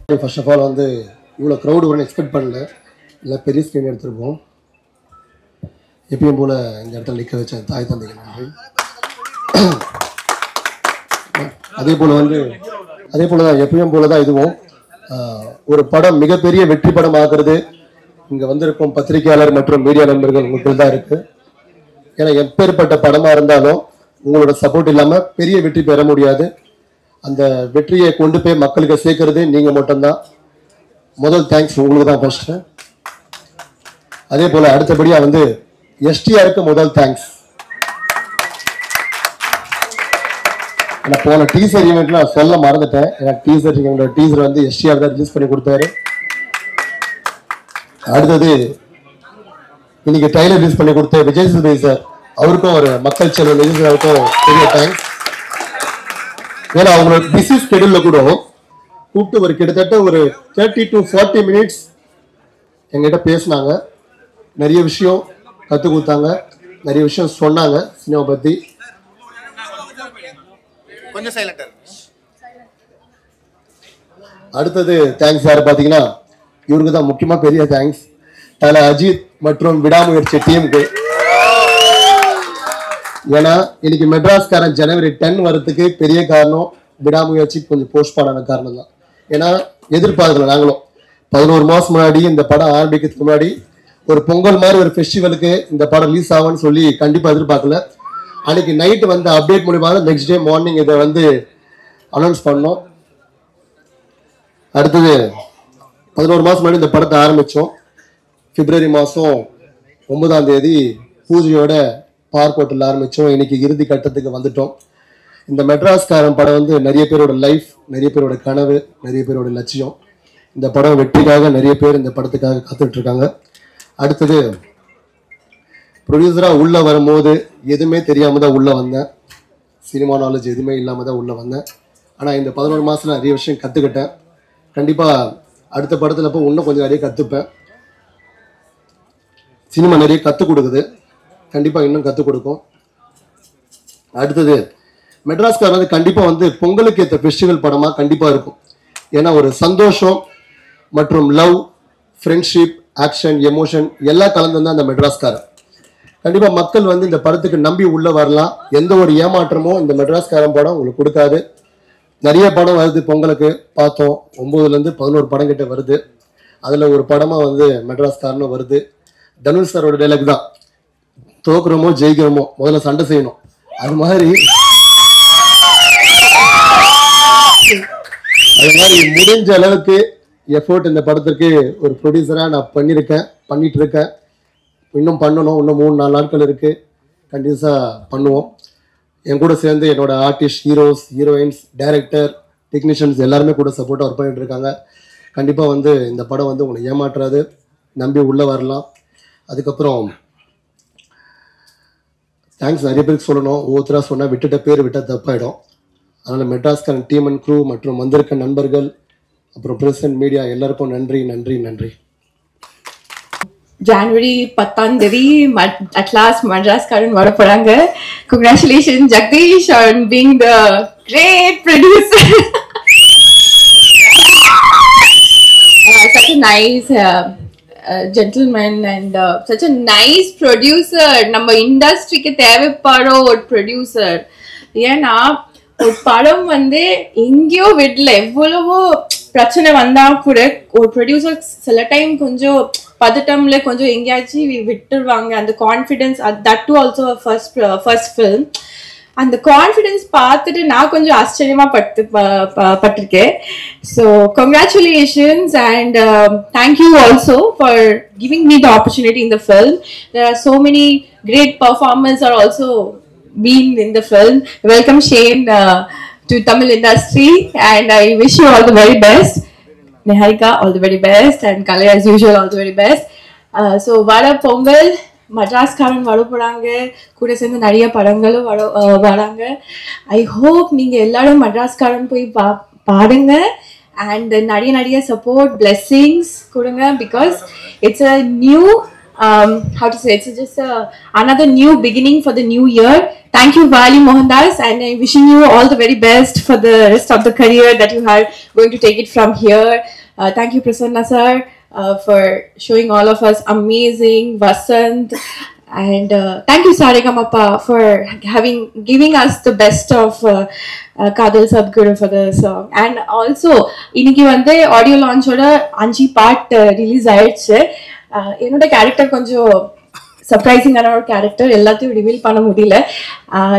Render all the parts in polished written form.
First of all, வந்து இவ்வளோ crowd வரும்னு எக்ஸ்பெக்ட் பண்ணல. இல்லை பெரிய ஸ்க்ரீன் எடுத்துருப்போம். எப்பயும் போல் இந்த இடத்துல நிற்க வச்ச தாய் தந்தைக்கு நன்றி. அதே போல் தான் எப்பயும் போல தான் இதுவும் ஒரு படம் மிகப்பெரிய வெற்றி படம் ஆகிறது இங்கே வந்திருக்கும் பத்திரிகையாளர் மற்றும் மீடியா நண்பர்கள் உங்களுக்கு தான் இருக்குது. ஏன்னா எப்பேற்பட்ட படமாக இருந்தாலும் உங்களோட சப்போர்ட் இல்லாமல் பெரிய வெற்றி பெற முடியாது. அந்த வெற்றியை கொண்டு போய் மக்களுக்கு சேர்க்கறது நீங்கள் மட்டும்தான். முதல் தேங்க்ஸ் உங்களுக்கு தான் ஃபர்ஸ்ட். அதே போல் அடுத்தபடியாக வந்து எஸ்டிஆருக்கு முதல் தேங்க்ஸ். நான் போன டீசர் ஈவெண்ட்ல நான் சொல்ல மறந்துட்டேன். எனக்கு எங்களோட டீசர் வந்து எஸ்டிஆர் தான் ரிலீஸ் பண்ணி கொடுத்தாரு. அடுத்தது இன்னைக்கு ட்ரைலர் ரிலீஸ் பண்ணி கொடுத்த விஜய் சேதுபதி சார், அவருக்கும் ஒரு மக்கள் செல்வன் அவருக்கும் பெரிய தேங்க்ஸ். ஏன்னா அவங்களோட பிஸி ஸ்கெடியூல்ல கூட கூப்பிட்டு ஒரு கிட்டத்தட்ட ஒரு 30 to 40 மினிட்ஸ் எங்கிட்ட பேசினாங்க. நிறைய விஷயம் கற்றுக் கொடுத்தாங்க, நிறைய விஷயம் சொன்னாங்க சினிமா பற்றி. அடுத்தது தேங்க்ஸ் யாரு பார்த்தீங்கன்னா இவருக்கு தான் முக்கியமாக பெரிய தேங்க்ஸ். தல அஜித் மற்றும் விடாமுயற்சி டீமுக்கு. ஏன்னா இன்னைக்கு மெட்ராஸ்காரன் ஜனவரி 10 வரதுக்கு பெரிய காரணம் விடாமுயற்சி கொஞ்சம் போஸ்ட்பான் ஆன காரணம் தான். ஏன்னா எதிர்பார்க்கல நாங்களும் 11 மாதம் முன்னாடி இந்த படம் ஆரம்பிக்கிறதுக்கு முன்னாடி ஒரு பொங்கல் மாதிரி ஒரு ஃபெஸ்டிவலுக்கு இந்த படம் ரிலீஸ் ஆகும்னு சொல்லி கண்டிப்பாக எதிர்பார்க்கல. அன்னைக்கு நைட்டு வந்து அப்டேட் மூலியமாக நெக்ஸ்ட் டே மார்னிங் இதை வந்து அனௌன்ஸ் பண்ணோம். அடுத்தது 11 மாதம் முன்னாடி இந்த படத்தை ஆரம்பித்தோம். பிப்ரவரி மாதம் 9ஆம் தேதி பூஜையோட பார்க்கோட்டில் ஆரம்பித்தோம். இன்னைக்கு இறுதி கட்டத்துக்கு வந்துட்டோம். இந்த மெட்ராஸ்காரன் படம் வந்து நிறைய பேரோட லைஃப், நிறைய பேரோட கனவு, நிறைய பேரோட லட்சியம். இந்த படம் வெற்றிக்காக நிறைய பேர் இந்த படத்துக்காக காத்துட்டு இருக்காங்க. அடுத்தது ப்ரொடியூசராக உள்ளே வரும்போது எதுவுமே தெரியாமல் தான் உள்ளே வந்தேன். சினிமா நாலேஜ் எதுவுமே இல்லாமல் தான் உள்ளே வந்தேன். ஆனால் இந்த 11 மாதத்தில் நிறைய விஷயம் கற்றுக்கிட்டேன். கண்டிப்பாக அடுத்த படத்தில் போய் இன்னும் கொஞ்சம் நிறைய கற்றுப்பேன். சினிமா நிறைய கற்றுக் கொடுக்குது, கண்டிப்பாக இன்னும் கற்றுக் கொடுக்கும். அடுத்தது மெட்ராஸ்கார் வந்து கண்டிப்பாக வந்து பொங்கலுக்கு ஏற்ற ஃபெஸ்டிவல் படமாக கண்டிப்பாக இருக்கும். ஏன்னா ஒரு சந்தோஷம் மற்றும் லவ், ஃப்ரெண்ட்ஷிப், ஆக்ஷன், எமோஷன் எல்லாம் கலந்து தான் அந்த மெட்ராஸ்காரன். கண்டிப்பாக மக்கள் வந்து இந்த படத்துக்கு நம்பி உள்ளே வரலாம். எந்த ஒரு ஏமாற்றமும் இந்த மெட்ராஸ்காரன் படம் உங்களுக்கு கொடுக்காது. நிறைய படம் வருது பொங்கலுக்கு பார்த்தோம். 9லேருந்து 11 படம் கிட்ட வருது. அதில் ஒரு படமாக வந்து மெட்ராஸ்காரனும் வருது. தனுஷ் சாரோட டைலாக் தான், தோக்குறோமோ ஜெயிக்கிறோமோ முதல்ல சண்டை செய்யணும். அது மாதிரி முடிஞ்ச அளவுக்கு எஃபோர்ட் இந்த படத்திற்கு ஒரு ப்ரொடியூசராக நான் பண்ணிட்டு இருக்கேன். இன்னும் பண்ணணும். இன்னும் 3-4 நாட்கள் இருக்கு. கண்டிப்பாக பண்ணுவோம். என் கூட சேர்ந்து என்னோட artist, heroes, heroines, director, technicians எல்லாருமே கூட சப்போர்ட்டாக ஒர்க் பண்ணிட்டு இருக்காங்க. கண்டிப்பாக வந்து இந்த படம் வந்து உங்களை ஏமாற்றாது, நம்பி உள்ளே வரலாம். அதுக்கப்புறம் தேங்க்ஸ் நிறைய பேருக்கு சொல்லணும். ஒவ்வொருத்தராக சொன்னால் விட்டால் தப்பாயிடும். அதனால் மெட்ராஸ்காரன் டீம் அண்ட் க்ரூ மற்றும் வந்திருக்க நண்பர்கள், அப்புறம் பிரசிடென்ட் மீடியா எல்லாருக்கும் நன்றி நன்றி நன்றி. January 10 at last Madraskaran vara poranga. Congratulations Jagdish on being the great producer. Such a nice gentleman and such a nice producer. Number industry ke தேவைப்பட ஒரு producer. ஏன்னா ஒரு படம் வந்து எங்கேயோ விடல, எவ்வளவோ பிரச்சனை வந்தா கூட ஒரு ப்ரொடியூசர் சில டைம் கொஞ்சம் பதட்டம்ல கொஞ்சம் எங்கேயாச்சும் விட்டுருவாங்க. அந்த confidence, that too also first film. அந்த கான்ஃபிடென்ஸ் பார்த்துட்டு நான் கொஞ்சம் ஆச்சரியமா பட்டிருக்கேன். So congratulations and thank you also for giving me the opportunity in the film. There are so many great performers are also been in the film. Welcome Shane to Tamil industry and I wish you all the very best. Niharika, all the very best, and Kalai as usual, all the very best. So vada pongal Madraskaran vadu poranga, kuda sendu nariya padangalum varanga. I hope neenga ellarum Madraskaran poi paadunga and nariya support, blessings kudunga, because it's a new how to say, it's just another new beginning for the new year. thank you, Vali Mohandas, and I'm wishing you all the very best for the rest of the career that you are going to take it from here. Thank you, Prasanna sir, for showing all of us amazing Vasant, and thank you, Saregamappa, for giving us the best of Kadal Sadguru for the song. And also, இன்னைக்கு வந்து audio லான்ச்சோட 5 part release ஆயிடுச்சு. என்னோட character கொஞ்சம் சர்ப்ரைசிங்கான ஒரு character, எல்லாத்தையும் reveal பண்ண முடியல.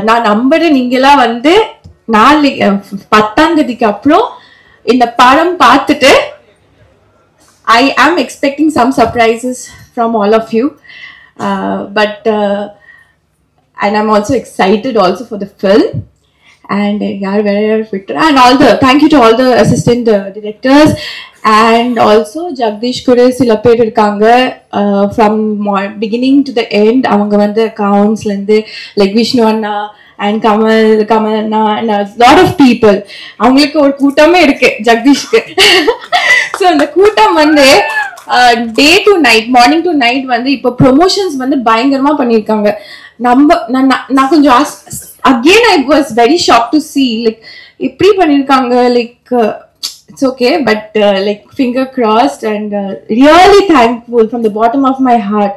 நான் நம்புறேன் நீங்களாம் வந்து 10ஆம் தேதிக்கு அப்புறம் இந்த படம் பார்த்துட்டு I am expecting some surprises from all of you, and I'm also excited also for the film. And and all the thank you to all the assistant directors, and also Jagdish Kure sila per irukanga from beginning to the end. Avanga vande accounts lende like Vishnu Anna and Kamal Anna and a lot of people. Avangalukku or kootame irukku Jagdishku. So அந்த கூட்டம் வந்து day to night, morning to night வந்து இப்போ promotions வந்து பயங்கரமா பண்ணிருக்காங்க. நான் கொஞ்சம் again I was very shocked to see like இப்படி பண்ணிருக்காங்க. Like it's okay, but like finger crossed, and really thankful from the bottom of my heart.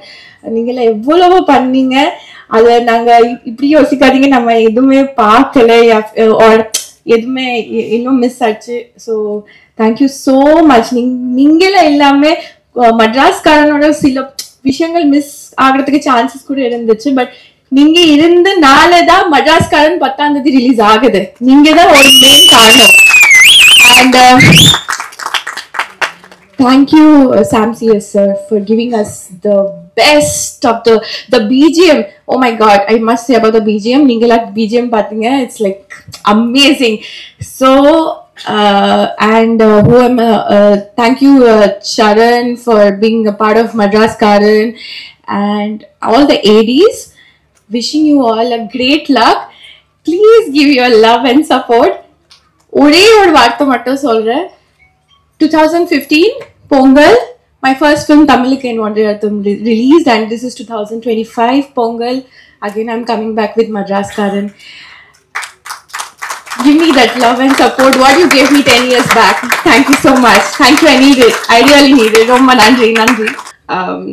நீங்க எவ்வளவு பண்ணீங்க, அத நாங்க இப்படி யோசிக்காதீங்க, நம்ம எதுவுமே பார்க்கல or எதுவுமே இன்னும் மிஸ் ஆச்சு. So thank you so much. நீங்கள எல்லாமே மட்ராஸ்காரனோட சில விஷயங்கள் மிஸ் ஆகிறதுக்கு சான்சஸ் கூட இருந்துச்சு, பட் நீங்க இருந்தனாலதான் மட்ராஸ்காரன் 10ஆம் தேதி ரிலீஸ் ஆகுது. நீங்க தான் ஒரு மெயின் காரணம். And thank you, Sam CS sir, for giving us the best of the BGM. Oh my God, I must say about the BGM. Ningala BGM pathinga, it's like amazing. So thank you, Sharan, for being a part of Madras Karan, and all the ADs. Wishing you all a great luck. Please give your love and support. ஒரே ஒரு வார்த்தை மட்டும் சொல்றேன். 2015 Pongal, my first film Tamilukku en Vandriyatham released, and this is 2025 Pongal. Again, I'm coming back with Madras Karan. Give me that love and support what you gave me 10 years back. Thank you so much. Thank you. I need it. I really need it. Romma nandri.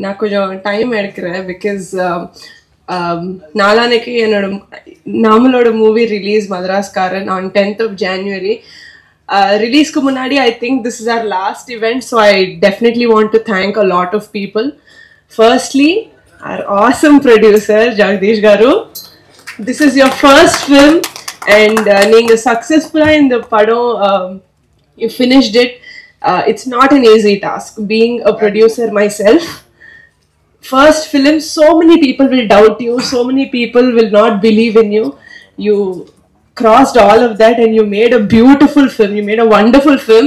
நான் கொஞ்சம் time எடுக்கிறேன் because நாளானைக்கு நம்மளோட movie release Madraskaran on 10th of January. ரிலீஸ்க்கு முன்னாடி I think this is our last event, so I definitely want to thank a lot of people. Firstly, our awesome producer Jagdish Garu. This is your first film, and நீங்க successfully in the padam you finished it. It's not an easy task being a producer myself. First film, so many people will doubt you, so many people will not believe in you. You crossed all of that and you made a beautiful film. You made a wonderful film.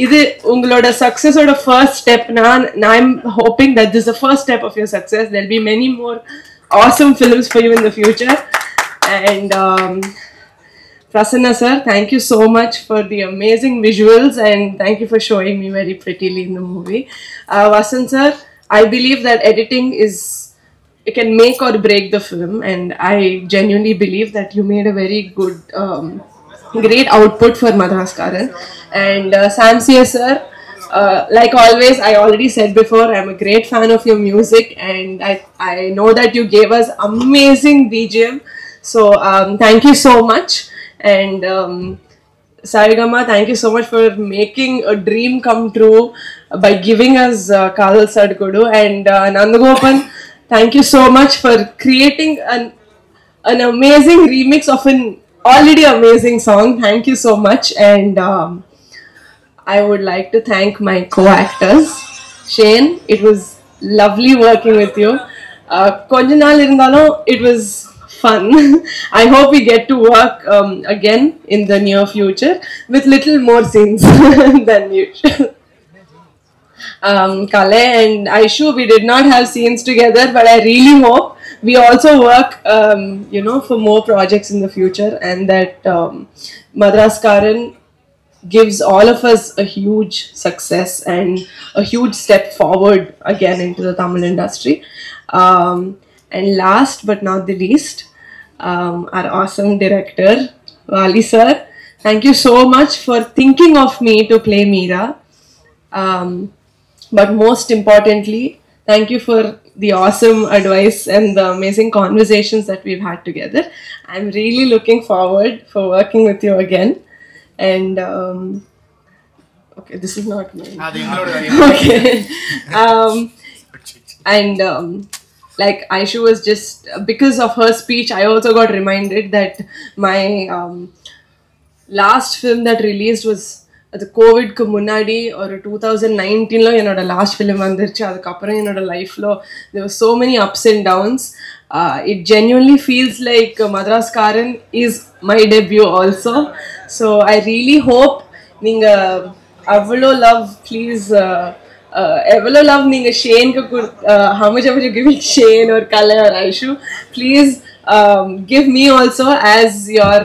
Idu ungaloda success oda first step. I'm hoping that this is the first step of your success. There'll be many more awesome films for you in the future. And Prasanna sir, thank you so much for the amazing visuals, and thank you for showing me very prettily in the movie. Vasant sir, I believe that editing it can make or break the film, and I genuinely believe that you made a very good, great output for Madaraskaran. And Sam CS sir, like always, I already said before, I'm a great fan of your music, and I know that you gave us amazing BGM. So thank you so much. And Saregama, thank you so much for making a dream come true by giving us Kadal Sadguru. And Nandagopan, thank you so much for creating an amazing remix of an already amazing song. Thank you so much. And I would like to thank my co-actors. Shane, it was lovely working with you. Konja naal irundhalum it was fun. I hope we get to work again in the near future with little more scenes than usual. Kale and Aishu, we did not have scenes together, but I really hope we also work for more projects in the future, and that Madaraskaran gives all of us a huge success and a huge step forward again into the Tamil industry. And last but not the least, our awesome director, Wali sir. Thank you so much for thinking of me to play Meera. But most importantly, thank you for the awesome advice and the amazing conversations that we've had together. I'm really looking forward for working with you again. And okay, this is not mine. Okay. Like Aishu was just, because of her speech, I also got reminded that my last film that released was the COVID க்கு முன்னாடி ஒரு 2019ல என்னோட last film வந்துருச்சு. அதுக்கப்புறம் என்னோட லைஃப்ல there were so many ups and downs. It genuinely feels like Madraskaran is my debut also. So I really hope நீங்க அவ்வளோ love please எவ்வளோ love நீங்க ஷேனுக்கு how much ever you give it Shane or Kala or Aishu, please give me also as your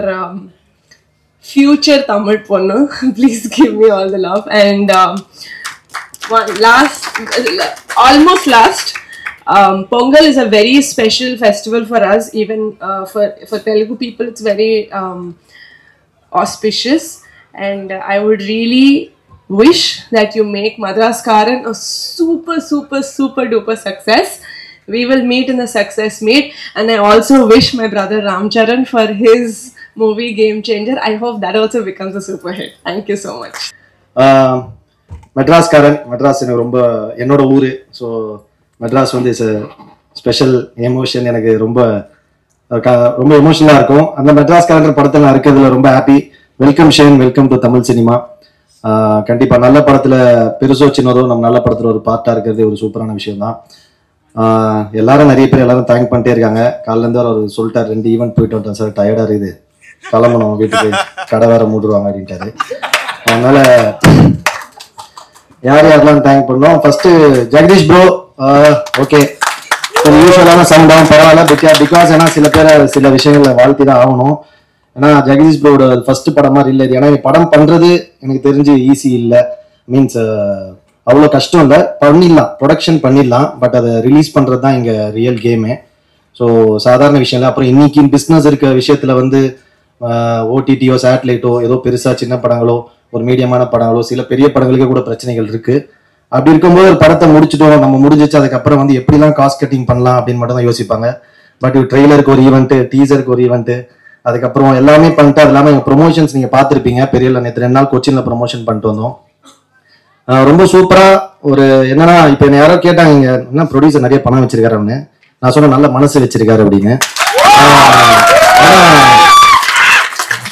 future Tamil ponnu. Please give me all the love. And almost last, Pongal is a very special festival for us. Even for Telugu people, it's very auspicious. And I would really wish that you make Madraskaran a super, super, super duper success. We will meet in the success meet. And I also wish my brother Ramcharan for his movie Game Changer. I hope that also becomes a super hit. Thank you so much. மெட்ராஸ்காரன், Madras எனக்கு ரொம்ப என்னோட ஊர். So Madras வந்து it's special emotion. எனக்கு ரொம்ப ரொம்ப எமோஷனலாக இருக்கும். அந்த மெட்ராஸ்காரன்ற படத்தில் நான் இருக்கிறதுல ரொம்ப happy. Welcome Shane, welcome to Tamil cinema. கண்டிப்பாக நல்ல படத்தில் பெருசோ சின்னதோ நம்ம நல்ல படத்தில் ஒரு பார்ட்டாக இருக்கிறது ஒரு சூப்பரான விஷயம் தான். எல்லாரும் நிறைய பேர் எல்லாரும் தேங்க் பண்ணிட்டே இருக்காங்க. காலிலேருந்து அவர் சொல்லிட்டார் 2 ஈவெண்ட் போயிட்டு வந்தேன் சார், டயர்டாக இருக்குது, கிளம்பணும் வீட்டுக்கு, கடை வேற மூடுவாங்க அப்படின்ட்டாரு. அதனால யார் யாரெல்லாம் தேங்க் பண்ணோம். First Jagadish bro. ஓகே, யூஸ்வலான சவுண்ட் தான், பரவாயில்ல. பிகாஸ் ஏன்னா சில பேரை சில விஷயங்கள்ல வாழ்த்தி தான் ஆகணும். ஏன்னா ஜெகதீஷ் ப்ரோட ஃபர்ஸ்ட் படம் மாதிரி இல்லை. ஏன்னா படம் பண்றது எனக்கு தெரிஞ்சு ஈஸி இல்லை. மீன்ஸ் அவ்வளோ கஷ்டம் இல்லை, பண்ணிடலாம், ப்ரொடக்ஷன் பண்ணிடலாம். பட் அதை ரிலீஸ் பண்ணுறது தான் இங்கே ரியல் கேமு. ஸோ சாதாரண விஷயம் இல்லை. அப்புறம் இன்னைக்கு பிஸ்னஸ் இருக்க விஷயத்தில் வந்து ஓடிடியோ சேட்டலைட்டோ ஏதோ பெருசாக சின்ன படங்களோ ஒரு மீடியமான படங்களோ சில பெரிய படங்களுக்கே கூட பிரச்சனைகள் இருக்குது. அப்படி இருக்கும்போது ஒரு படத்தை முடிச்சுட்டோம், நம்ம முடிஞ்சிச்சு, அதுக்கப்புறம் வந்து எப்படிலாம் காஸ்ட் கட்டிங் பண்ணலாம் அப்படின்னு மட்டும் தான் யோசிப்பாங்க. பட் ட்ரெய்லருக்கு ஒரு ஈவெண்ட்டு, டீசருக்கு ஒரு ஈவெண்ட்டு, அதுக்கப்புறம் எல்லாமே பண்ணிட்டு அது இல்லாமல் எங்கள் ப்ரொமோஷன்ஸ் நீங்கள் பார்த்துருப்பீங்க. பெரியல நேற்று 2 நாள் கொச்சினில் ப்ரொமோஷன் பண்ணிட்டு வந்தோம். ரொம்ப சூப்பராக ஒரு என்னன்னா, இப்போ என்ன யாரோ கேட்டாங்க இங்கே என்ன ப்ரொடியூசர் நிறைய பணம் வச்சிருக்காருன்னு. நான் சொன்னேன் நல்ல மனசு வச்சிருக்காரு அப்படின்னு.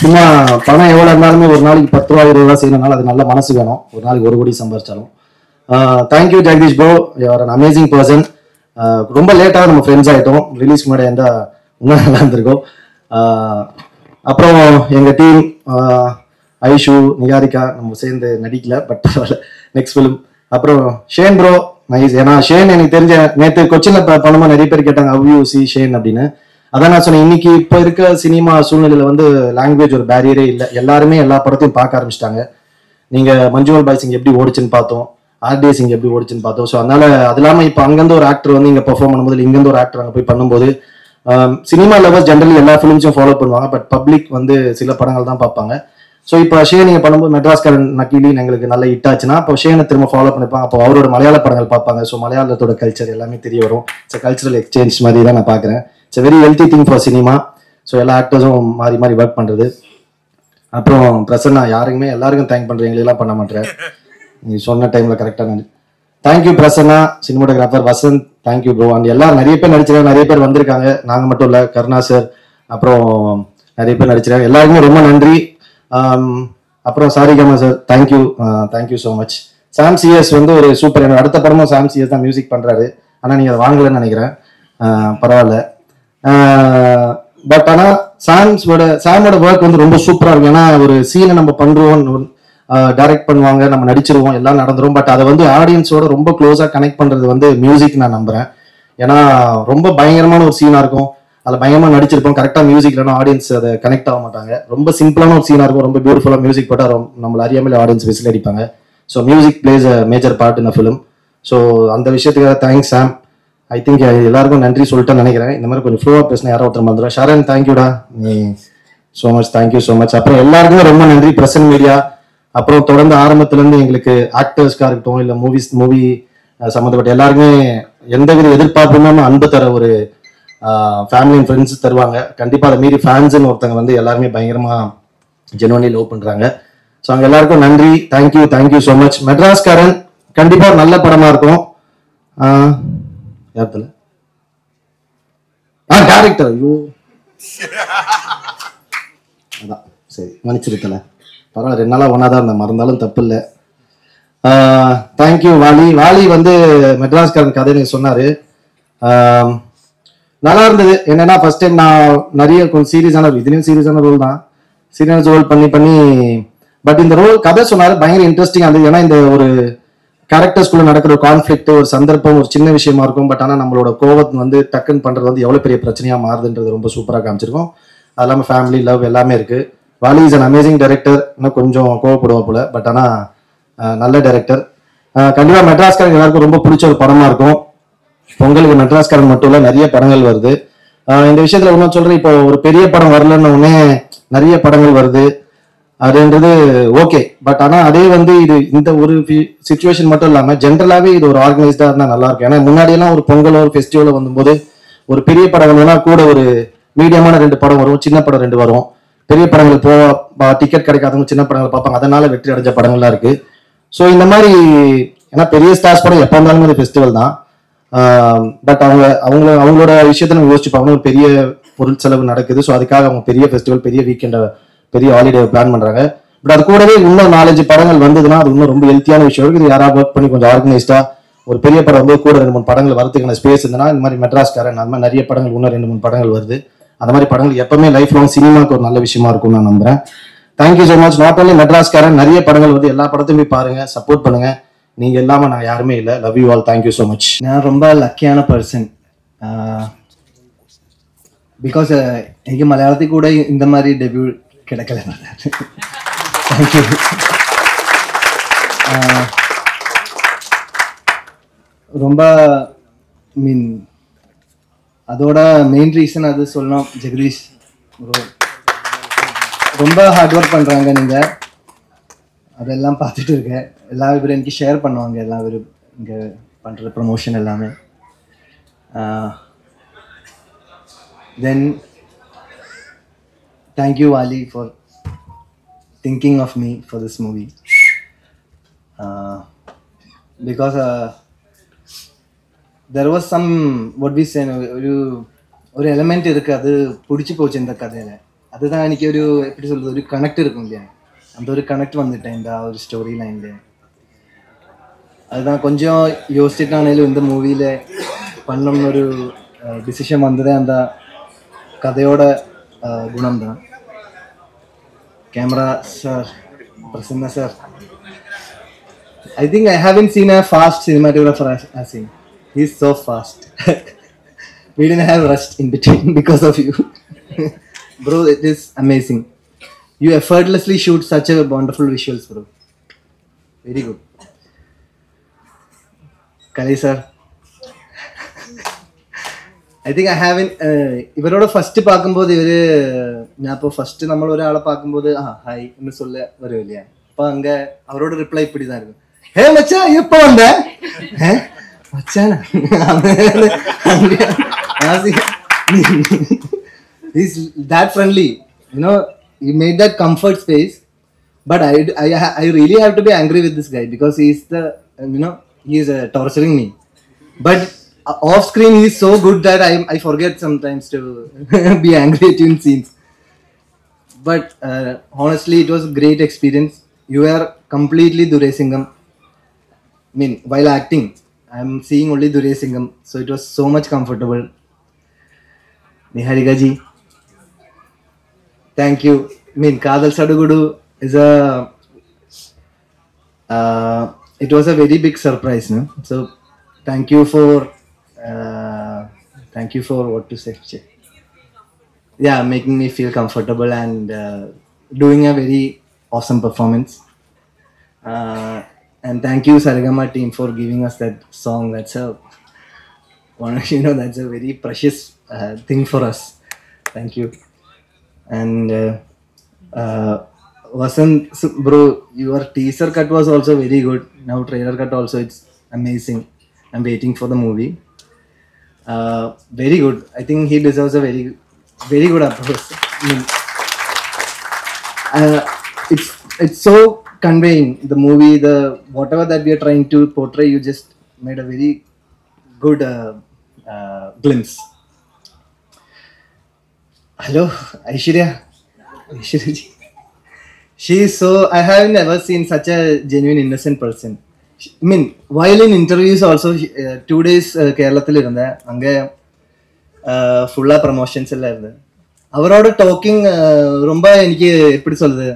சும்மா பணம் எவ்வளோ இருந்தாலுமே ஒரு நாளைக்கு 10 ரூபா 20 ரூபா செய்யணும்னால அது நல்ல மனசு வேணும். ஒரு நாளைக்கு 1 கோடி சம்பாதிச்சாலும். Thank you Jagadish bro, you're an amazing person. ரொம்ப லேட்டாக நம்ம ஃப்ரெண்ட்ஸ் ஆகிட்டோம். ரிலீஸ் முன்னாடி இருந்தால் இன்னும் நல்லா இருந்திருக்கும். அப்புறம் எங்கள் டீம் ஐஷு, நிகாரிகா நம்ம சேர்ந்து நடிக்கல, பட் நெக்ஸ்ட் ஃபிலிம். அப்புறம் ஷேன் ப்ரோ நைஸ். ஏன்னா ஷேன் எனக்கு தெரிஞ்ச நேற்று கொச்சினில் பண்ணும்போது நிறைய பேர் கேட்டாங்க ஹவ் யூ சி ஷேன் அப்படின்னு. அதான் நான் சொன்னேன், இன்னைக்கு இப்போ இருக்க சினிமா சூழ்நிலையில் வந்து லாங்குவேஜ் ஒரு பேரியரே இல்லை. எல்லாருமே எல்லா படத்தையும் பார்க்க ஆரம்பிச்சிட்டாங்க. நீங்கள் மஞ்சுவல் பாய்ஸ் இங்கே எப்படி ஓடிச்சுன்னு பார்த்தோம், ஆர்டிஎஸ் இங்கே எப்படி ஓடிச்சுன்னு பார்த்தோம். ஸோ அதனால அது இல்லாமல் இப்போ அங்கேருந்து ஒரு ஆக்டர் வந்து இங்கே பெர்ஃபார்ம் பண்ணும்போது இங்கேருந்து ஒரு ஆக்டர் அங்கே போய் பண்ணும்போது சினிமா லவர்ஸ் ஜென்ரலி எல்லா ஃபிலிம்ஸும் ஃபாலோ பண்ணுவாங்க. பட் பப்ளிக் வந்து சில படங்கள் தான் பார்ப்பாங்க. ஸோ இப்போ ஷேன் நீங்கள் பண்ணும்போது மெட்ராஸ்காரன் நக்கீலின்னு எங்களுக்கு நல்ல ஹிட் ஆச்சுன்னா அப்போ ஷேனை திரும்ப ஃபாலோ பண்ணிப்பாங்க. அப்போ அவரோட மலையாள படங்கள் பார்ப்பாங்க. ஸோ மலையாளத்தோட கல்ச்சர் எல்லாமே தெரிய வரும். இட்ஸ் கல்ச்சரல் எக்ஸ்சேஞ்ச் மாதிரி தான் நான் பார்க்குறேன். It's very healthy thing for cinema. So எல்லா ஆக்டர்ஸும் மாறி மாறி ஒர்க் பண்ணுறது. அப்புறம் பிரசன்னா யாருக்குமே எல்லாருக்கும் தேங்க் பண்ணுறேன், எங்களெல்லாம் பண்ண மாட்டேன். நீ சொன்ன டைமில் கரெக்டாக நான் thank you Prasanna, cinematographer Vasanth, thank you bro. And எல்லாரும் நிறைய பேர் நடிச்சிருக்காங்க, நிறைய பேர் வந்திருக்காங்க, நாங்கள் மட்டும் இல்லை, கருணா சார், அப்புறம் நிறைய பேர் நடிச்சிருக்காங்க. எல்லாருக்குமே ரொம்ப நன்றி. அப்புறம் Saregama sir, thank you so much. Sam CS வந்து ஒரு சூப்பர், என்னோட அடுத்த படமும் சாம் சிஎஸ் தான் மியூசிக் பண்ணுறாரு. ஆனால் நீங்கள் அதை வாங்கலன்னு நினைக்கிறேன், பரவாயில்ல. பட் ஆனால் சாமோட ஒர்க் வந்து ரொம்ப சூப்பராக இருக்கும். ஏன்னா ஒரு சீனை நம்ம பண்ணுறோம், டைரக்ட் பண்ணுவாங்க, நம்ம நடிச்சிருவோம், எல்லாம் நடந்துரும். பட் அதை வந்து ஆடியன்ஸோட ரொம்ப க்ளோஸாக கனெக்ட் பண்ணுறது வந்து மியூசிக் நான் நம்புகிறேன். ஏன்னா ரொம்ப பயங்கரமான ஒரு சீனாக இருக்கும், அதில் பயங்கரமாக நடிச்சிருப்போம், கரெக்டாக மியூசிக் இல்லைன்னா ஆடியன்ஸ் அதை கனெக்ட் ஆக மாட்டாங்க. ரொம்ப சிம்பிளான ஒரு சீனாக இருக்கும், ரொம்ப பியூட்டிஃபுல்லாக மியூசிக் போட்டால் நம்மளை அறியாமல் ஆடியன்ஸ் விசில் அடிப்பாங்க. So music place a major part in a film. So அந்த விஷயத்துக்காக தேங்க்ஸ் சாம். ஐ திங்க் எல்லாருக்கும் நன்றி சொல்லிட்டேன்னு நினைக்கிறேன். இந்த மாதிரி கொஞ்சம் ஃப்ளோவாக பேசினா யாரோ ஒருத்தர் வந்துடும். ஷரண் தேங்க்யூடா, நீ so much, thank you so much. அப்புறம் எல்லாருக்குமே ரொம்ப நன்றி, பிரசன்ட் மீடியா. அப்புறம் தொடர்ந்து ஆரம்பத்துலேருந்து எங்களுக்கு ஆக்டர்ஸ்க்காக இருக்கட்டும், இல்லை மூவி சம்மந்தப்பட்ட எல்லாருக்குமே எந்தவித எதிர்பார்ப்பும் இல்லாமல் அன்பு தர ஒரு ஃபேமிலி அண்ட் ஃப்ரெண்ட்ஸ் தருவாங்க. கண்டிப்பாக அதை மீறி ஃபேன்ஸுன்னு ஒருத்தங்க வந்து எல்லாருமே பயங்கரமாக ஜெனுவன்லி லவ் பண்ணுறாங்க. ஸோ அங்கே எல்லாருக்கும் நன்றி, தேங்க்யூ ஸோ மச். மெட்ராஸ்காரன் கண்டிப்பாக நல்ல படமாக இருக்கும். யார்த்துல டேரக்டர், ஐயோ அதான் சரி, மன்னிச்சிருக்கல, பரவாயில்ல, 2 நாளாக ஒன்றா தான் இருந்தேன், மறந்தாலும் தப்பு இல்லை. தேங்க்யூ வாலி வந்து மெட்ராஸ்காரன் கதை எனக்கு சொன்னார். நல்லா இருந்தது. என்னன்னா ஃபர்ஸ்ட் டைம் நான் நிறைய கொஞ்சம் சீரியஸான, இதுலேயும் சீரியஸான ரோல் தான், சீரியஸ் ரோல் பண்ணி பட் இந்த ரோல் கதை சொன்னார், பயங்கர இன்ட்ரெஸ்டிங்காக இருந்தது. ஏன்னா இந்த ஒரு கேரக்டர்ஸ்குள்ள நடக்கிற ஒரு கான்ஃபிளிக்ட், ஒரு சந்தர்ப்பம் ஒரு சின்ன விஷயமா இருக்கும், பட் ஆனால் நம்மளோட கோவத்தை வந்து டக்குன்னு பண்ணுறது வந்து எவ்வளோ பெரிய பிரச்சனையாக மாறுதுன்றது ரொம்ப சூப்பராக காமிச்சிருக்கோம். அது இல்லாமல் ஃபேமிலி லவ் எல்லாமே இருக்குது. Vaali is an amazing director. இன்னும் கொஞ்சம் கோவப்படுவா போல, பட் ஆனால் நல்ல டைரக்டர். கண்டிப்பாக மெட்ராஸ்காரங்க எல்லாருக்கும் ரொம்ப பிடிச்ச ஒரு படமாக இருக்கும். பொங்கலுக்கு மெட்ராஸ்காரன் மட்டும் இல்லை, நிறைய படங்கள் வருது. இந்த விஷயத்தில் ஒன்றும் சொல்கிறேன், இப்போ ஒரு பெரிய படம் வரலன்னு உடனே நிறைய படங்கள் வருது, அதுன்றது ஓகே. பட் ஆனால் அதே வந்து இது இந்த ஒரு சுச்சுவேஷன் மட்டும் இல்லாமல் ஜென்ரலாகவே இது ஒரு ஆர்கனைஸ்டாக இருந்தால் நல்லா இருக்கும். ஏன்னா முன்னாடியெல்லாம் ஒரு பொங்கலோ ஒரு ஃபெஸ்டிவலோ வரும்போது ஒரு பெரிய படம் வேணும்னா கூட ஒரு மீடியமான 2 படம் வரும், சின்ன படம் 2 வரும். பெரிய படங்களுக்கு டிக்கெட் கிடைக்காதவங்க சின்ன படங்களை பார்ப்பாங்க, அதனால வெற்றி அடைஞ்ச படங்கள்லாம் இருக்கு. ஸோ இந்த மாதிரி, ஏன்னா பெரிய ஸ்டார்ஸ் படம் எப்போ இருந்தாலும் அது ஃபெஸ்டிவல் தான். பட் அவங்களோட விஷயத்த நம்ம யோசிச்சுப்பாங்க, ஒரு பெரிய பொருள் செலவு நடக்குது. ஸோ அதுக்காக அவங்க பெரிய ஃபெஸ்டிவல், பெரிய வீக்கெண்டை, பெரிய ஹாலிடே பிளான் பண்றாங்க. பட் அது கூடவே இன்னும் 4-5 படங்கள் வந்ததுன்னா அது இன்னும் ரொம்ப ஹெல்த்தியான விஷயம் இருக்கு. இது யாராவது ஒர்க் பண்ணி கொஞ்சம் ஆர்கனைஸ்டா ஒரு பெரிய படம் வந்து கூட 2-3 படங்கள் வரதுக்கான ஸ்பேஸ் இருந்ததுன்னா, இந்த மாதிரி மெட்ராஸ்காரன் அந்த மாதிரி நிறைய படங்கள் இன்னும் 2-3 படங்கள் வருது. அந்த மாதிரி படங்கள் எப்பவுமே லைஃப் லாங் சினிமாக்கு ஒரு நல்ல விஷயமா இருக்கும் நான் நம்புறேன். Thank you so much. Not only Madraskaran, நிறைய படங்கள் வந்து எல்லா படத்தையும் போய் பாருங்க, சப்போர்ட் பண்ணுங்க. நீங்க இல்லாம நான் யாருமே இல்லை. Love you all, thank you so much. நான் ரொம்ப ലക്കിயான பர்சன். பிகாஸ் എനിക്ക് മലയാളത്തിൽ കൂടെ இந்த மாதிரி ഡെബ്യൂ கிடைக்கல. தேங்க்யூ. ரொம்ப மீன் அதோட மெயின் ரீசன் அது சொல்லணும், ஜெகதீஷ் ரொம்ப ஹார்ட் ஒர்க் பண்ணுறாங்க. நீங்கள் அதெல்லாம் பார்த்துட்டு இருக்கேன். எல்லா பேரும் எனக்கு ஷேர் பண்ணுவாங்க, எல்லா பேரும் இங்கே பண்ணுற ப்ரமோஷன் எல்லாமே. Then thank you Vaali for thinking of me for this movie. Because there was some, what we say, ஒரு எலிமெண்ட் இருக்குது, அது பிடிச்சி போச்சு இந்த கதையில். அதுதான் எனக்கு ஒரு எப்படி சொல்கிறது, ஒரு கனெக்ட் இருக்கும் இல்லையா, அந்த ஒரு கனெக்ட் வந்துட்டேன் இந்த ஒரு ஸ்டோரி லைனில். அதுதான் கொஞ்சம் யோசிச்சுட்டானேலும் இந்த மூவியில் பண்ணணும்னு ஒரு டிசிஷன் வந்ததே அந்த கதையோட குணம் தான். Camera sir, Prasanna sir, I think I haven't seen a fast cinematographer as him. He's so fast. We didn't have rushed in between because of you. Bro, it is amazing. You effortlessly shoot such a wonderful visuals, bro. Very good. Kali sir, I think I haven't ഇവരോട് first பார்க்கும்போது ഇവര് ഞാൻ ഇപ്പോൾ first നമ്മൾ ഒരാളെ பார்க்கும்போது hi എന്ന് சொல்ல வருவில்ல, அப்போ அங்கே அவரோட ரிப்ளை இப்படி தான் இருக்கும், ஹே மச்சா எப்போ வந்த, மச்சானா he's that friendly, you know, he made that comfort space. But I really have to be angry with this guy because he's the, you know, he is torturing me. But off screen he is so good that I forget sometimes to be angry at you in scenes. But honestly it was a great experience. You are completely Duray Singham. I mean, while acting I am seeing only Duray Singham, so it was so much comfortable. Niharika ji, thank you. I mean, Kadal Sadugudu is a it was a very big surprise, no? So thank you for what to say, yeah, making me feel comfortable and doing a very awesome performance. And thank you Saregama team for giving us that song. That's a that's a very precious thing for us. Thank you. And Vasant bro, your teaser cut was also very good. Now trailer cut also, it's amazing. I'm waiting for the movie. Very good. I think he deserves a very good applause. I mean, it's so conveying the movie, the whatever that we are trying to portray. You just made a very good glimpse. Hello, Aishwarya ji. She is so, I have never seen such a genuine innocent person. I mean, while in interviews also, 2 days കേരളത്തിൽ ഇരുന്ന അങ്ങ് ஃபுல்லா promotions எல்லாம் இருந்து அவரோட docking ரொம்ப எனக்கு எப்படி சொல்றது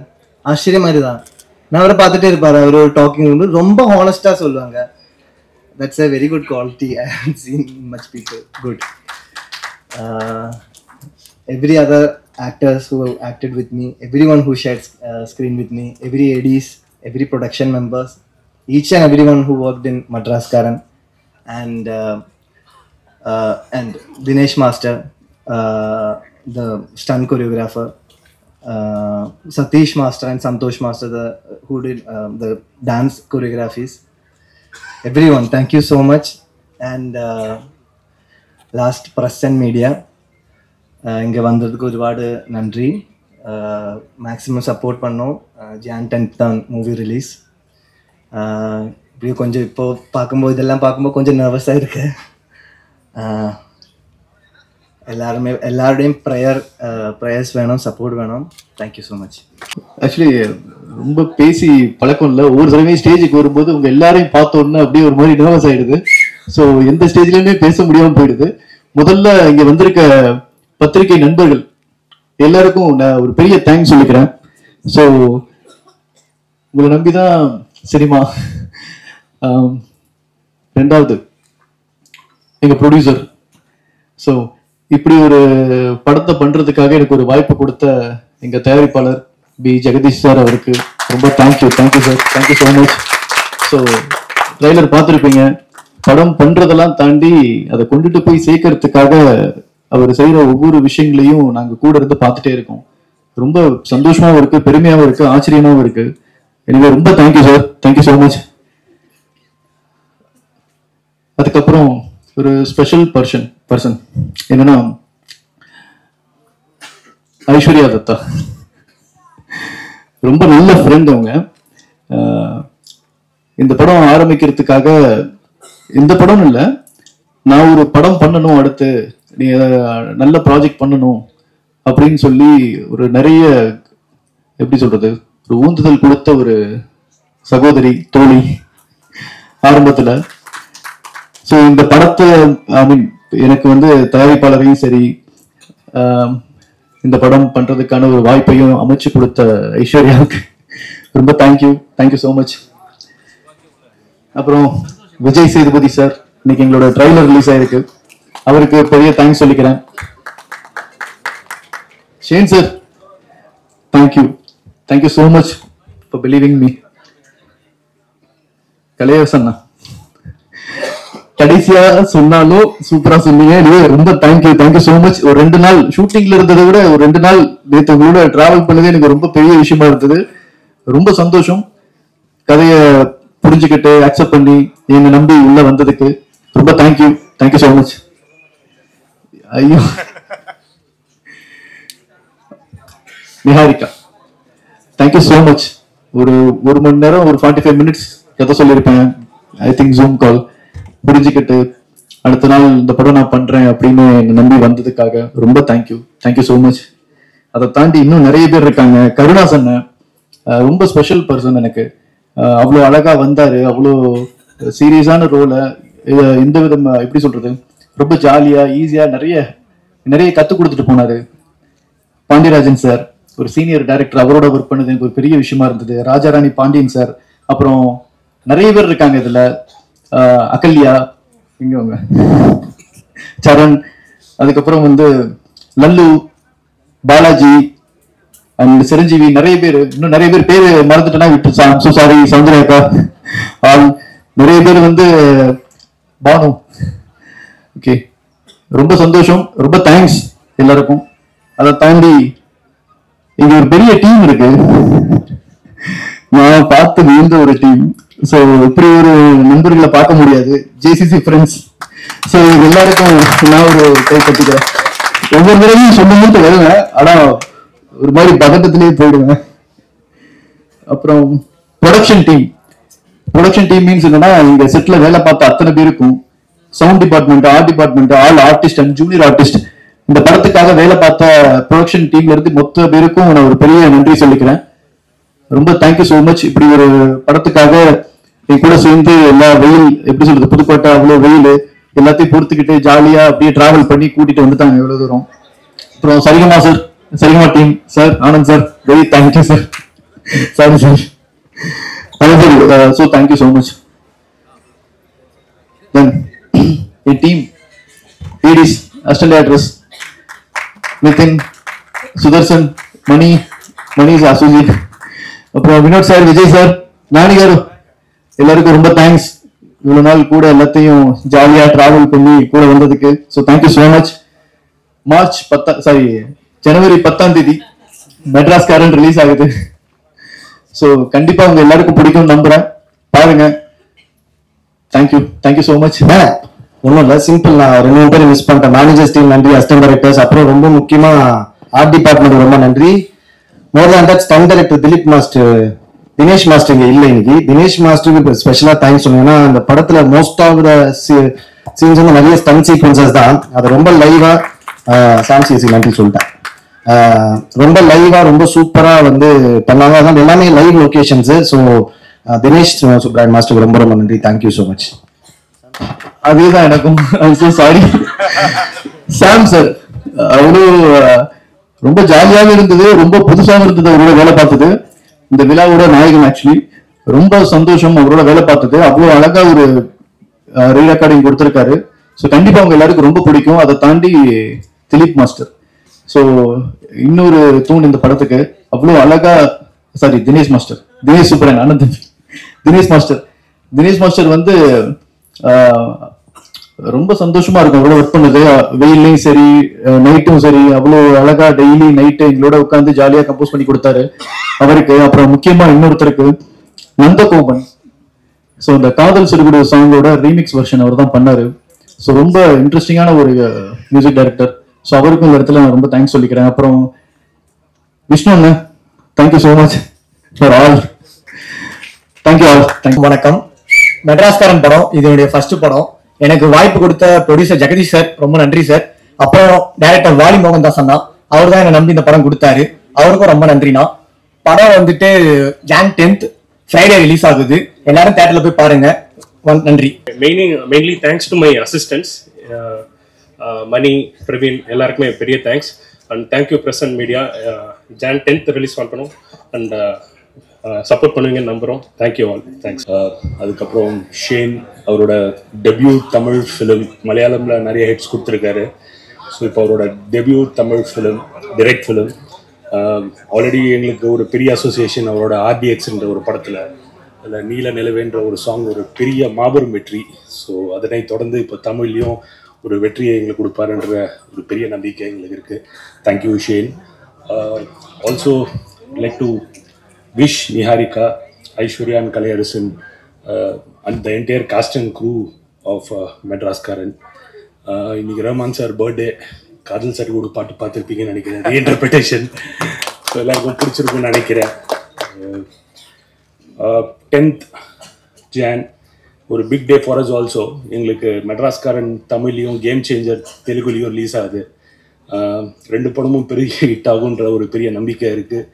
ஆச்சரிய மாதிரி தான். நான் அவரை பார்த்துட்டே இருப்பாரு. அவர் டாக்கிங் வந்து ரொம்ப ஹானஸ்டா சொல்லுவாங்க. That's a very good quality. I haven't seen much people. Good. Every other actors who have acted with me, everyone who shared screen with me, every ADs, every production members, each and everyone who worked in Madras Karan, and Dinesh Master, the stunt choreographer, Satish Master and Santosh Master, who did the dance choreographies. Everyone, thank you so much. And last, press and media. இங்கே வந்ததுக்கு ஒருபாடு நன்றி. Maximum support பண்ணோம். Jan 10th தான் movie release. இப்படியே கொஞ்சம் இப்போ பார்க்கும்போது இதெல்லாம் பார்க்கும்போது கொஞ்சம் நர்வஸாக இருக்கு. எல்லாருடையும் ப்ரேயர்ஸ் வேணும், சப்போர்ட் வேணும். Thank you so much. ஆக்சுவலி ரொம்ப பேசி பழக்கம் இல்லை. ஒவ்வொரு தடவையும் ஸ்டேஜுக்கு வரும்போது உங்க எல்லாரையும் பார்த்தோன்னா அப்படியே ஒரு மாதிரி நர்வஸ் ஆயிடுது. ஸோ எந்த ஸ்டேஜ்லயுமே பேச முடியாமல் போயிடுது. முதல்ல இங்க வந்திருக்க பத்திரிகை நண்பர்கள் எல்லாருக்கும் நான் ஒரு பெரிய தேங்க்ஸ் சொல்லிக்கிறேன். ஸோ உங்களை நம்பிதான் சினிமா. ரெண்டாவது எங்க ப்ரொடியூசர். ஸோ இப்படி ஒரு படத்தை பண்றதுக்காக எனக்கு ஒரு வாய்ப்பு கொடுத்த எங்க தயாரிப்பாளர் பி ஜெகதீஷ் சார், அவருக்கு ரொம்ப thank you sir. Thank you so much. So trailer பார்த்துருப்பீங்க. படம் பண்றதெல்லாம் தாண்டி அதை கொண்டுட்டு போய் சேர்க்கறதுக்காக அவர் செய்யற ஒவ்வொரு விஷயங்களையும் நாங்க கூட இருந்து பார்த்துட்டே இருக்கோம். ரொம்ப சந்தோஷமாவும் இருக்கு, பெருமையாவும் இருக்கு, ஆச்சரியமாவும் இருக்கு. எனவே ரொம்ப thank you sir. Thank you so much. அதுக்கப்புறம் ஒரு ஸ்பெஷல் பர்சன் என்னன்னா ஐஸ்வர்யா தத்தா. ரொம்ப நல்ல ஃப்ரெண்ட் அவங்க. இந்த படம் ஆரம்பிக்கிறதுக்காக, இந்த படம் இல்லை, நான் ஒரு படம் பண்ணணும், அடுத்து நீ நல்ல ப்ராஜெக்ட் பண்ணணும் அப்படின்னு சொல்லி ஒரு நிறைய எப்படி சொல்றது ஒரு ஊந்துதல் கொடுத்த ஒரு சகோதரி, தோழி ஆரம்பத்துல. ஸோ இந்த படத்தை எனக்கு வந்து தயாரிப்பாளரையும் சரி இந்த படம் பண்றதுக்கான ஒரு வாய்ப்பையும் அமைச்சு கொடுத்த ஐஸ்வர்யாவுக்கு ரொம்ப தேங்க்யூ ஸோ மச். அப்புறம் விஜய் சேதுபதி சார், இன்னைக்கு எங்களோட ட்ரைலர் ரிலீஸ் ஆயிருக்கு. அவருக்கு பெரிய தேங்க்ஸ் சொல்லிக்கிறேன். Shane sir, thank you so much for believing me. Kalaiyarasan கடைசியா சொன்னாலும் சூப்பரா சொன்னீங்க. ரொம்ப தேங்க்யூ ஸோ மச். ஒரு 2 நாள் ஷூட்டிங்ல இருந்ததை விட ஒரு 2 நாள் நேற்று உங்களோட டிராவல் பண்ணதே எனக்கு ரொம்ப பெரிய விஷயமா இருந்தது. ரொம்ப சந்தோஷம். கதையை புரிஞ்சுக்கிட்டு அக்செப்ட் பண்ணி என்னை நம்பி உள்ள வந்ததுக்கு ரொம்ப தேங்க்யூ ஸோ மச். ஐயோ, நிஹாரிகா, தேங்க்யூ ஸோ மச். ஒரு மணி நேரம், ஒரு 45 மினிட்ஸ் கதை சொல்லியிருப்பேன். ஐ திங்க் ஜூம் கால் புரிஞ்சுக்கிட்டு அடுத்த நாள் இந்த படம் நான் பண்றேன் அப்படின்னு என்னை நம்பி வந்ததுக்காக ரொம்ப தேங்க்யூ ஸோ மச். அதை தாண்டி இன்னும் நிறைய பேர் இருக்காங்க. கருணாசன் ரொம்ப ஸ்பெஷல் பர்சன் எனக்கு. அவ்வளோ அழகா வந்தாரு. அவ்வளோ சீரியஸான ரோலை எந்த விதம் எப்படி சொல்றது ரொம்ப ஜாலியா ஈஸியா நிறைய கற்றுக் கொடுத்துட்டு போனாரு. பாண்டியராஜன் சார் ஒரு சீனியர் டைரக்டர், அவரோட ஒர்க் பண்ணது எனக்கு ஒரு பெரிய விஷயமா இருந்தது. ராஜாராணி பாண்டியன் சார், அப்புறம் நிறைய பேர் இருக்காங்க இதுல. அகல்யா, இங்க சரண், அதுக்கப்புறம் வந்து லல்லு, பாலாஜி அண்ட் சிரஞ்சீவி, நிறைய பேர், இன்னும் நிறைய பேர் பேரு மறந்துட்டேன்னா விட்டு சாரி. சௌந்தர்யாக்கா, நிறைய பேர் வந்து பானு, ஓகே, ரொம்ப சந்தோஷம், ரொம்ப தேங்க்ஸ் எல்லாருக்கும். அதை தாண்டி இங்க ஒரு பெரிய டீம் இருக்கு, நான் பார்த்து விழுந்த ஒரு டீம். ஸோ இப்படி ஒரு நண்பர்களை பார்க்க முடியாது, ஜேசிசி ஃப்ரெண்ட்ஸ். ஸோ எல்லாருக்கும் நான் ஒரு கை கட்டிக்கிறேன். ஒவ்வொரு தடவையும் சொல்லும்போது வருவேன், ஆனா ஒரு மாதிரி பதட்டத்திலேயே போயிடுவேன். அப்புறம் ப்ரொடக்ஷன் டீம் மீன்ஸ் என்னன்னா, இங்க செட்ல வேலை பார்த்த அத்தனை பேருக்கும், sound department, art department, all artist and junior artist, இந்த படத்துக்காக வேலை பார்த்த ப்ரொடக்ஷன் டீம்ல இருந்து மொத்த பேருக்கும் நான் ஒரு பெரிய நன்றி சொல்லிக்கிறேன். ரொம்ப தேங்க்யூ ஸோ மச். இப்படி ஒரு படத்துக்காக என் கூட சேர்ந்து எல்லா வெயில், எப்படி சொல்றது, புதுக்கோட்டை அவ்வளோ வெயில் எல்லாத்தையும் பொறுத்துக்கிட்டு ஜாலியா அப்படியே டிராவல் பண்ணி கூட்டிட்டு வந்துட்டாங்க எவ்வளவு தூரம். அப்புறம் Saregama sir, Saregama team sir, Anand sir, very thank you sir. Sorry sir. So thank you so much. Then a team, ladies, assistant directors, Nitin, Sudarshan, Mani is associate. அப்புறம் வினோத் சார், விஜய் சார், நானி காரு, எல்லாருக்கும் ரொம்ப தேங்க்ஸ். இவ்வளவு நாள் கூட எல்லாத்தையும் ஜாலியா டிராவல் பண்ணி கூட வந்ததுக்கு. So thank you so much. ஜனவரி 10 மெட்ராஸ்காரன் ரிலீஸ் ஆகுது. ஸோ கண்டிப்பா உங்க எல்லாருக்கும் பிடிக்கும் நம்புறேன், பாருங்க. Thank you so much. ஒன்றும் இல்லை, சிம்பிள். நான் 2 பேரை மிஸ் பண்ணிட்டேன். மேனேஜர்ஸ் டீம் நன்றி, அசிஸ்டன்ட் டைரக்டர்ஸ், அப்புறம் ரொம்ப முக்கியமா ஆர்ட் டிபார்ட்மெண்ட் ரொம்ப நன்றி. More than that stunt director Dhilip master, Dinesh master இங்க இல்லை இன்னைக்கு. தினேஷ் மாஸ்டருக்கு ஸ்பெஷலா தேங்க்ஸ் சொல்லணும். ஏன்னா அந்த படத்துல மோஸ்ட் ஆஃப் த சீன்ஸ் வந்து நிறைய ஸ்டண்ட் சீக்வன்சஸ் தான். அதை ரொம்ப லைவா சாம் சிசி நன்றி சொல்லிட்டேன். ரொம்ப லைவா ரொம்ப சூப்பரா வந்து பண்ணாங்க. அதான் எல்லாமே live locations. So Dinesh Subbarayan மாஸ்டருக்கு ரொம்ப ரொம்ப நன்றி. Thank you so much. அதேதான் எனக்கும். சாரி சாம் சார், அவ்வளோ ரொம்ப ஜாலியாக இருந்தது, ரொம்ப புதுசாக இருந்தது அவரோட வேலை பார்த்தது. இந்த விழாவோட நாயகன் ஆக்சுவலி ரொம்ப சந்தோஷம் அவரோட வேலை பார்த்தது. அவ்வளோ அழகா ஒரு ரீ ரெக்கார்டிங் கொடுத்துருக்காரு. ஸோ கண்டிப்பா அவங்க எல்லாருக்கும் ரொம்ப பிடிக்கும். அதை தாண்டி திலீப் மாஸ்டர், ஸோ இன்னொரு தூண் இந்த படத்துக்கு. அவ்வளோ அழகா, சாரி தினேஷ் மாஸ்டர், தினேஷ் சூப்பரன் ஆனந்த், தினேஷ் மாஸ்டர் வந்து ரொம்ப சந்தோஷமா இருக்கும் அவ்வளோ ஒர்க் பண்ணது. வெயிலையும் சரி நைட்டும் சரி அவ்வளோ அழகா டெய்லி நைட்டு எங்களோட உட்காந்து ஜாலியா கம்போஸ் பண்ணி கொடுத்தாரு அவருக்கு. அப்புறம் முக்கியமா இன்னொருத்தருக்கு நந்தகோபன், ஸோ இந்த காதல் சிறுகுடு சாங்கோட ரீமிக்ஸ் வெர்ஷன் அவர் தான் பண்ணாரு. ஸோ ரொம்ப இன்ட்ரெஸ்டிங்கான ஒரு மியூசிக் டைரக்டர். ஸோ அவருக்கும் இந்த இடத்துல நான் ரொம்ப தேங்க்ஸ் சொல்லிக்கிறேன். அப்புறம் விஷ்ணு அண்ணா, thank you so much for all. Thank you all. வணக்கம். மெட்ராஸ்காரன் படம் இது என்னுடைய ஃபர்ஸ்ட் படம். எனக்கு வாய்ப்பு கொடுத்த ப்ரொடியூசர் ஜெகதீஷ் சார் ரொம்ப நன்றி சார். அப்புறம் டைரக்டர் வாலி மோகன் தாஸ் அண்ணா, அவர் தான் என்னை நம்பி இந்த படம் கொடுத்தாரு, அவருக்கும் ரொம்ப நன்றிண்ணா. படம் வந்துட்டு Jan 10th ஃப்ரைடே ரிலீஸ் ஆகுது, எல்லாரும் தியேட்டர்ல போய் பாருங்க. நன்றி. Mainly thanks to my assistants Mani, Praveen, எல்லாருக்குமே பெரிய thanks. And thank you press and media. Jan 10th release பண்ணணும் அண்ட் சப்போர்ட் பண்ணுவீங்கன்னு நம்புகிறோம். தேங்க்யூ ஆல். தேங்க்ஸ். அதுக்கப்புறம் ஷேன், அவரோட டெபியூ தமிழ் ஃபிலிம், மலையாளமில் நிறைய ஹிட்ஸ் கொடுத்துருக்காரு. ஸோ இப்போ அவரோட debut Tamil film, direct film. Already எங்களுக்கு ஒரு பெரிய அசோசியேஷன் அவரோட RDXன்ற ஒரு படத்தில், அதில் நீல நிலவேன்ற ஒரு சாங் ஒரு பெரிய மாபெரும் வெற்றி. ஸோ அதனை தொடர்ந்து இப்போ தமிழ்லையும் ஒரு வெற்றியை எங்களுக்கு கொடுப்பாருன்ற ஒரு பெரிய நம்பிக்கை எங்களுக்கு இருக்குது. Thank you Shane. Also like to wish Niharika, Aishwarya and Kalayarasan and the entire cast and crew of Madraskaran. இன்னைக்கு ரஹ்மான் சார் பர்த்டே, காதல் சார் கூட பாட்டு பார்த்துருப்பீங்கன்னு நினைக்கிறேன், ரீஇன்டர்பிரிட்டேஷன். ஸோ எல்லாருக்கும் பிடிச்சிருக்குன்னு நினைக்கிறேன். 10th Jan ஒரு big day for us also. எங்களுக்கு மெட்ராஸ்காரன் தமிழ்லையும் கேம் சேஞ்சர் தெலுங்குலையும் ரிலீஸ் ஆகுது. 2 படமும் பெரிய ஹிட் ஆகுன்ற ஒரு பெரிய நம்பிக்கை இருக்குது.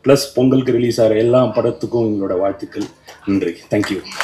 ப்ளஸ் பொங்கலுக்கு ரிலீஸ் ஆகிற எல்லா படத்துக்கும் எங்களோட வாழ்த்துக்கள். நன்றி. தேங்க்யூ.